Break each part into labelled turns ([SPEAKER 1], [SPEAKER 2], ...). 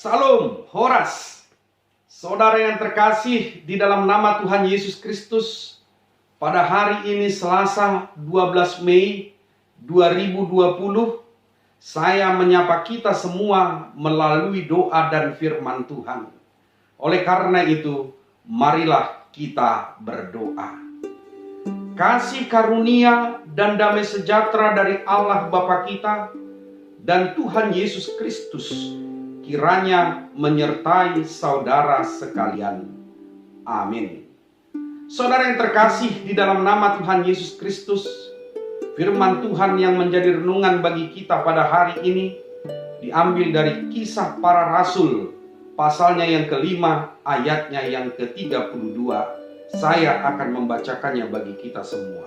[SPEAKER 1] Salam, Horas. Saudara yang terkasih di dalam nama Tuhan Yesus Kristus, pada hari ini Selasa 12 Mei 2020, saya menyapa kita semua melalui doa dan firman Tuhan. Oleh karena itu, marilah kita berdoa. Kasih karunia dan damai sejahtera dari Allah Bapa kita dan Tuhan Yesus Kristus kiranya menyertai saudara sekalian. Amin. Saudara yang terkasih di dalam nama Tuhan Yesus Kristus, firman Tuhan yang menjadi renungan bagi kita pada hari ini diambil dari Kisah Para Rasul, pasalnya yang kelima, ayatnya yang ke-32. Saya akan membacakannya bagi kita semua.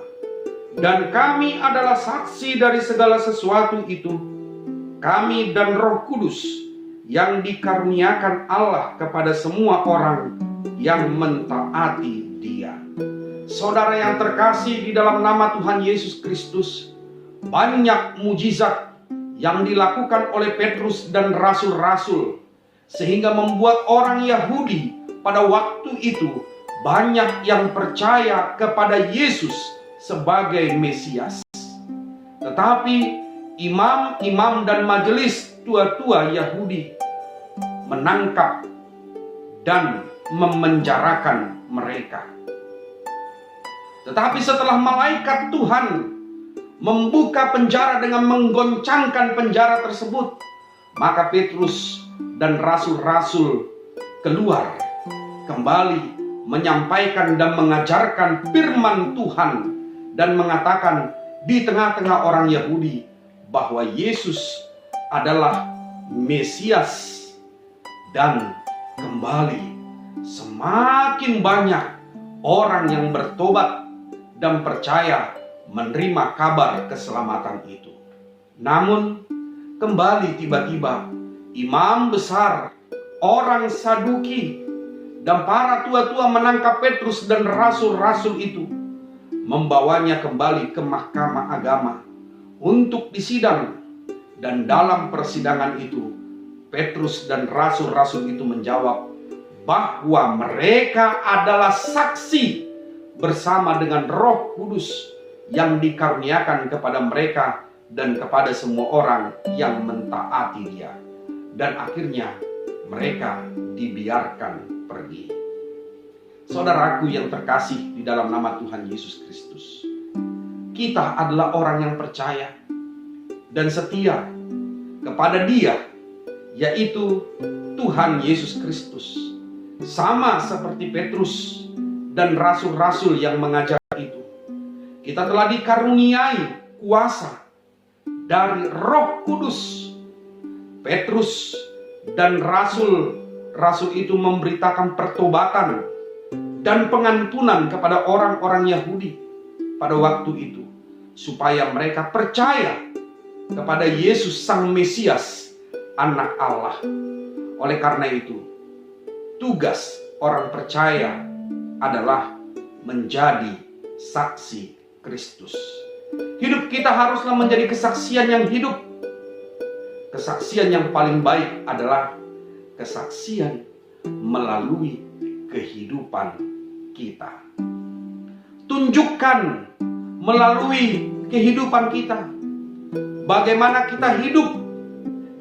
[SPEAKER 1] Dan kami adalah saksi dari segala sesuatu itu, kami dan Roh Kudus yang dikaruniakan Allah kepada semua orang yang mentaati Dia. Saudara yang terkasih di dalam nama Tuhan Yesus Kristus, banyak mujizat yang dilakukan oleh Petrus dan rasul-rasul sehingga membuat orang Yahudi pada waktu itu banyak yang percaya kepada Yesus sebagai Mesias. Tetapi imam-imam dan majelis tua-tua Yahudi menangkap dan memenjarakan mereka. Tetapi setelah malaikat Tuhan membuka penjara dengan menggoncangkan penjara tersebut, maka Petrus dan rasul-rasul keluar kembali menyampaikan dan mengajarkan firman Tuhan dan mengatakan di tengah-tengah orang Yahudi bahwa Yesus adalah Mesias, dan kembali semakin banyak orang yang bertobat dan percaya menerima kabar keselamatan itu. Namun kembali tiba-tiba imam besar, orang Saduki, dan para tua-tua menangkap Petrus dan rasul-rasul itu, membawanya kembali ke mahkamah agama untuk disidang. Dan dalam persidangan itu, Petrus dan rasul-rasul itu menjawab bahwa mereka adalah saksi bersama dengan Roh Kudus yang dikaruniakan kepada mereka dan kepada semua orang yang mentaati Dia. Dan akhirnya mereka dibiarkan pergi. Saudaraku yang terkasih di dalam nama Tuhan Yesus Kristus, kita adalah orang yang percaya dan setia kepada Dia, yaitu Tuhan Yesus Kristus. Sama seperti Petrus dan rasul-rasul yang mengajar itu, kita telah dikaruniai kuasa dari Roh Kudus. Petrus dan rasul-rasul itu memberitakan pertobatan dan pengampunan kepada orang-orang Yahudi pada waktu itu, supaya mereka percaya kepada Yesus Sang Mesias, Anak Allah. Oleh karena itu, tugas orang percaya adalah menjadi saksi Kristus. Hidup kita haruslah menjadi kesaksian yang hidup. Kesaksian yang paling baik adalah kesaksian melalui kehidupan kita. Tunjukkan melalui kehidupan kita bagaimana kita hidup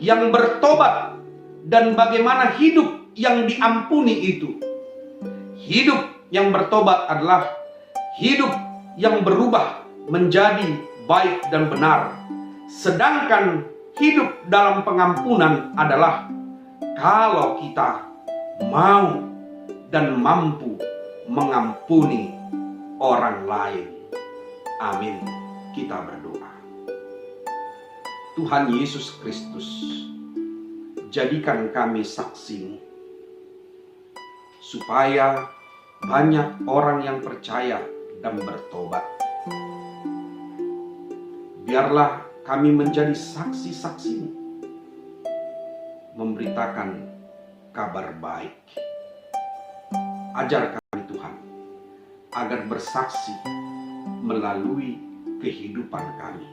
[SPEAKER 1] yang bertobat dan bagaimana hidup yang diampuni itu. Hidup yang bertobat adalah hidup yang berubah menjadi baik dan benar. Sedangkan hidup dalam pengampunan adalah kalau kita mau dan mampu mengampuni orang lain. Amin. Kita berdoa. Tuhan Yesus Kristus, jadikan kami saksi supaya banyak orang yang percaya dan bertobat. Biarlah kami menjadi saksi-saksi-Mu, memberitakan kabar baik. Ajar kami Tuhan, agar bersaksi melalui kehidupan kami,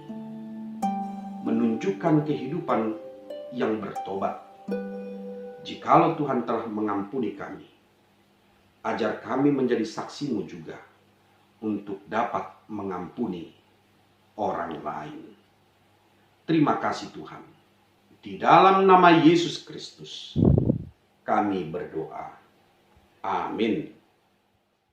[SPEAKER 1] menunjukkan kehidupan yang bertobat, Jikalau Tuhan telah mengampuni kami, ajar kami menjadi saksi-Mu juga untuk dapat mengampuni orang lain. Terima kasih Tuhan. Di dalam nama Yesus Kristus kami berdoa. Amin.